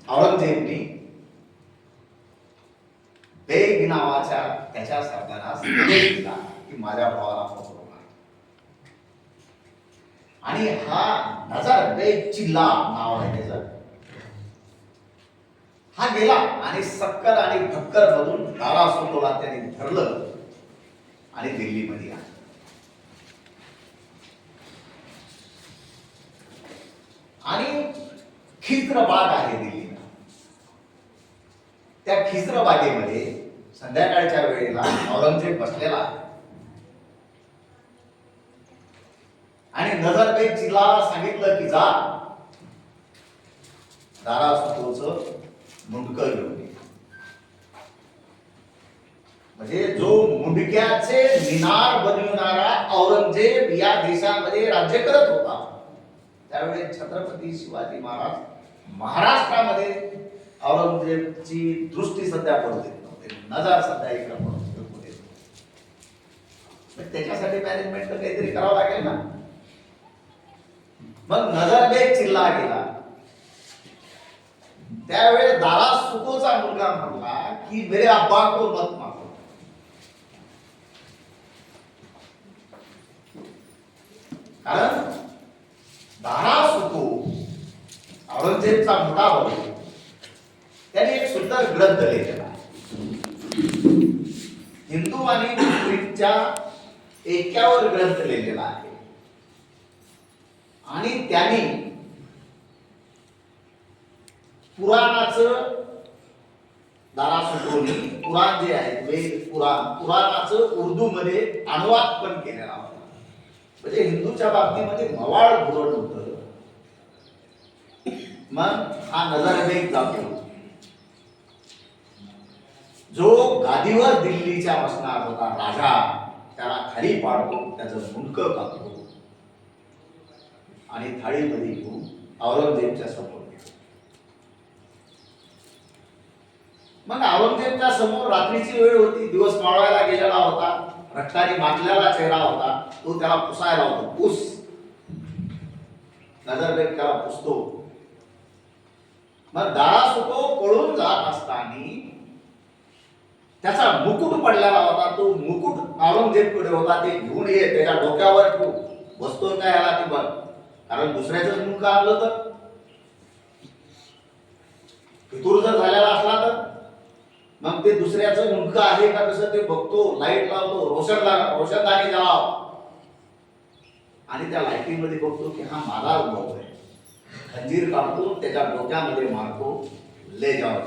औरंगजेबने बेग नावाच्या त्याच्या सरदारास आदेश दिला की माझ्या भावाला पकडून आण. आणि हा नजर बेग चिल्ला नाव आहे त्याचं, हा गेला आणि सक्कर आणि भक्कर मधून दारा सुटोला त्याने धरलं आणि दिल्लीमध्ये आला. आणि खिस्र बाग आहे दिल्लीला. त्या खिस्र बागेमध्ये संध्याकाळच्या वेळेला औरंगजेब बसलेला आहे आणि नजरबेग चिल्लाला सांगितलं की जा दारा सुतोचं मुंडकं घेऊन ये. म्हणजे जो मुंडक्याचे मिनार बनवणारा औरंगजेब या देशामध्ये राज्य करत होता, त्यावेळी छत्रपती शिवाजी महाराज महाराष्ट्रामध्ये औरंगजेबची दृष्टी सध्या पडत नव्हते, नजर सध्या इकडे पडत होते. त्याच्यासाठी मॅनेजमेंट तर काहीतरी करावं लागेल ना. मग नजरबेग चिल्ला गेला. त्यावेळेस दारा सुकोचा मुलगा म्हणला की मेरे अब्बा को मत मारो. कारण दारा सुको औरंगजेबचा मोठा भाऊ, त्याने एक सुंदर ग्रंथ लिहिलेला आहे. हिंदू आणि मुस्लिमच्या ऐक्यावर ग्रंथ लिहिलेला आहे. आणि त्याने पुराणाचं दारा सुकोनी पुराण जे आहे वेद पुराणाचं उर्दू मध्ये अनुवाद पण केलेला होता. म्हणजे हिंदूच्या बाबतीमध्ये मवाळ धोरण होतं. मग हा नजरबेग जातो, जो गादीवर दिल्लीच्या बसणार होता राजा, त्याला खाली पाडतो, त्याचं मुंडकं कापतो आणि थाळीमध्ये घेऊन औरंगजेबच्या समोर घेतो. मग औरंगजेबच्या समोर रात्रीची वेळ होती, दिवस मावळायला गेलेला होता, रक्ताने माखलेला चेहरा होता, तो त्याला पुसायला होतो. पुस. नजरबेग त्याला पुसतो. मग दारा सुको पळून जात असताना त्याचा मुकुट पडलेला होता, तो मुकुट औरंगजेबकडे होता, ते घेऊन ये, त्याच्या डोक्यावर ठेव. बसतो काय याला ती बघ, कारण दुसऱ्याच मुंडकं आणलं तर फितूर जर झालेला असला तर मग ते दुसऱ्याचं मुंडकं आहे का कसं ते बघतो, लाईट लावतो, रोशनदानी लाव आणि त्या लाईटीमध्ये बघतो की हा माझा भाऊ आहे. खंजीर काढतो, त्याच्या डोक्यामध्ये मारतो, ले जाओ.